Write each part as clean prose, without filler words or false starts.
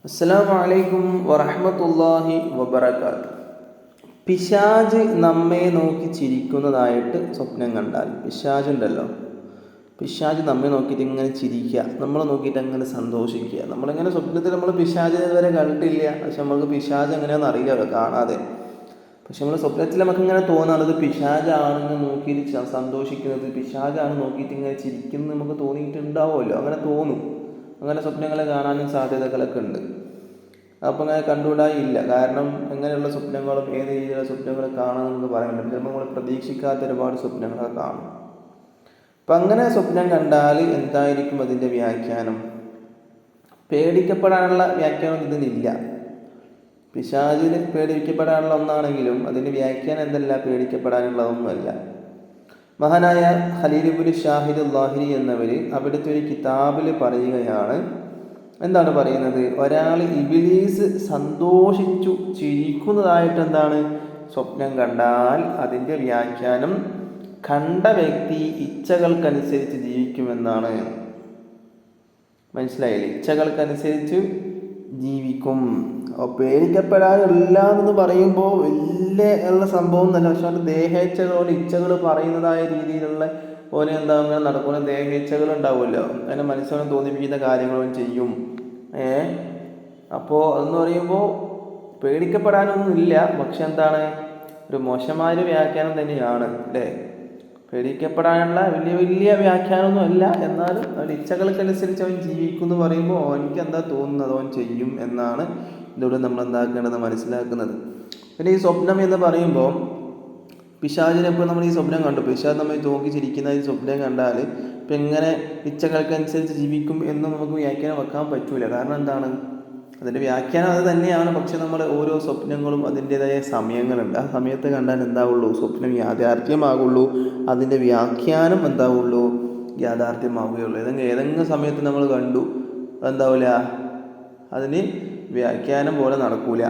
അസ്സലാമു അലൈക്കും വറഹ്മത്തുള്ളാഹി വബറകാതുഹു. പിശാച് നമ്മെ നോക്കി ചിരിക്കുന്നതായിട്ട് സ്വപ്നം കണ്ടാൽ, പിശാചുണ്ടല്ലോ, പിശാച് നമ്മെ നോക്കിയിട്ട് ഇങ്ങനെ ചിരിക്കുക, നമ്മളെ നോക്കിയിട്ട് അങ്ങനെ സന്തോഷിക്കുക. നമ്മളിങ്ങനെ സ്വപ്നത്തിൽ നമ്മൾ പിശാചിനെ ഇതുവരെ കണ്ടിട്ടില്ല, പക്ഷെ നമുക്ക് പിശാച് എങ്ങനെയാണെന്ന് അറിയില്ല കാണാതെ. പക്ഷെ നമ്മൾ സ്വപ്നത്തിൽ നമുക്കിങ്ങനെ തോന്നുന്നത് പിശാചാണെന്ന് നോക്കിയിട്ട് സന്തോഷിക്കുന്നത്, പിശാചാണ് നോക്കിയിട്ട് ഇങ്ങനെ ചിരിക്കുന്നത് നമുക്ക് തോന്നിയിട്ടുണ്ടാവുമല്ലോ. അങ്ങനെ തോന്നും. അങ്ങനെ സ്വപ്നങ്ങളെ കാണാനും സാധ്യതകളൊക്കെ ഉണ്ട്. അപ്പോൾ അങ്ങനെ കണ്ടുകൂടായില്ല. കാരണം എങ്ങനെയുള്ള സ്വപ്നങ്ങളും ഏത് രീതിയിലുള്ള സ്വപ്നങ്ങൾ കാണാൻ നമുക്ക് പറയാൻ പറ്റില്ല. ചിലപ്പോൾ നമ്മൾ പ്രതീക്ഷിക്കാത്ത ഒരുപാട് സ്വപ്നങ്ങളൊക്കെ കാണും. അപ്പം അങ്ങനെ സ്വപ്നം കണ്ടാൽ എന്തായിരിക്കും അതിൻ്റെ വ്യാഖ്യാനം? പേടിക്കപ്പെടാനുള്ള വ്യാഖ്യാനം ഇതിനില്ല. പിശാചിന് പേടിക്കപ്പെടാനുള്ള ഒന്നാണെങ്കിലും അതിൻ്റെ വ്യാഖ്യാനം എന്തല്ല, പേടിക്കപ്പെടാനുള്ളതൊന്നുമല്ല. മഹാനായ ഖലീൽ ഇബ്നു ഷാഹിദ് ലാഹിരി എന്നവർ അവിടുത്തെ ഒരു കിതാബിൽ പറയുകയാണ്. എന്താണ് പറയുന്നത്? ഒരാൾ ഇബ്ലീസ് സന്തോഷിച്ചു ചിരിക്കുന്നതായിട്ട് എന്താണ് സ്വപ്നം കണ്ടാൽ അതിൻ്റെ വ്യാഖ്യാനം കണ്ട വ്യക്തി ഇച്ഛകൾക്കനുസരിച്ച് ജീവിക്കുമെന്നാണ്. മനസ്സിലായില്ലേ? ഇച്ഛകൾക്കനുസരിച്ച് ജീവിക്കും. പേടിക്കപ്പെടാനില്ല എന്ന് പറയുമ്പോൾ വലിയ ഉള്ള സംഭവം തന്നെ. പക്ഷെ അത് ദേഹേച്ഛകളോട് ഇച്ഛകൾ പറയുന്നതായ രീതിയിലുള്ള പോലെ എന്താ അങ്ങനെ നടക്കുന്ന ദേഹേച്ഛകൾ ഉണ്ടാവുമല്ലോ, അങ്ങനെ മനസ്സിനെ തോന്നിപ്പിക്കുന്ന കാര്യങ്ങളും ചെയ്യും. അപ്പോൾ അതെന്ന് പറയുമ്പോൾ പേടിക്കപ്പെടാനൊന്നുമില്ല. പക്ഷെ എന്താണ്, ഒരു മോശമായൊരു വ്യാഖ്യാനം തന്നെയാണ് അല്ലേ? പേടിക്കപ്പെടാനുള്ള വലിയ വലിയ വ്യാഖ്യാനമൊന്നും അല്ല. എന്നാലും അവൻ ഇച്ഛകൾക്കനുസരിച്ച് അവൻ ജീവിക്കും എന്ന് പറയുമ്പോൾ അവനിക്ക് എന്താ തോന്നുന്നത് അവൻ ചെയ്യും എന്നാണ് ഇതിലൂടെ നമ്മൾ എന്താക്കേണ്ടത് മനസ്സിലാക്കുന്നത്. പിന്നെ ഈ സ്വപ്നം എന്ന് പറയുമ്പോൾ പിശാചിനെപ്പോൾ നമ്മൾ ഈ സ്വപ്നം കണ്ടു, പിശാച് നമ്മൾ നോക്കി ചിരിക്കുന്ന ഈ സ്വപ്നം കണ്ടാൽ ഇപ്പം എങ്ങനെ ഇച്ഛകൾക്കനുസരിച്ച് ജീവിക്കും എന്ന് നമുക്ക് വ്യാഖ്യാനം വെക്കാൻ പറ്റൂല. കാരണം എന്താണ്, അതിൻ്റെ വ്യാഖ്യാനം അത് തന്നെയാണ്. പക്ഷെ നമ്മൾ ഓരോ സ്വപ്നങ്ങളും അതിൻ്റെതായ സമയങ്ങളുണ്ട്. ആ സമയത്ത് കണ്ടാൽ എന്താവുള്ളൂ, സ്വപ്നം യാഥാർത്ഥ്യമാകുള്ളൂ. അതിൻ്റെ വ്യാഖ്യാനം എന്താവുള്ളൂ, യാഥാർത്ഥ്യമാവുകയുള്ളൂ. ഏതെങ്കിലും സമയത്ത് നമ്മൾ കണ്ടു എന്താവില്ല, അതിന് വ്യാഖ്യാനം പോലെ നടക്കൂല.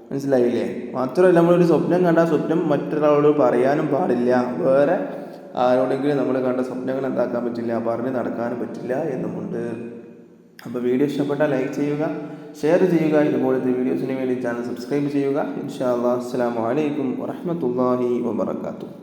മനസ്സിലായില്ലേ? മാത്രമല്ല, നമ്മളൊരു സ്വപ്നം കണ്ടാൽ സ്വപ്നം മറ്റൊരാളോട് പറയാനും പാടില്ല. വേറെ ആരോടെങ്കിലും നമ്മൾ കണ്ട സ്വപ്നങ്ങൾ എന്താക്കാൻ പറ്റില്ല, പറഞ്ഞ് നടക്കാനും പറ്റില്ല എന്നുമുണ്ട്. അപ്പോൾ വീഡിയോ ഇഷ്ടപ്പെട്ടാൽ ലൈക്ക് ചെയ്യുക, ഷെയർ ചെയ്യുക. ഇതുപോലത്തെ വീഡിയോസിന് വേണ്ടി ചാനൽ സബ്സ്ക്രൈബ് ചെയ്യുക. ഇൻഷാ അല്ലാഹ്. അസ്സലാമു അലൈക്കും വറഹ്മത്തുള്ളാഹി വബറകാതുഹു.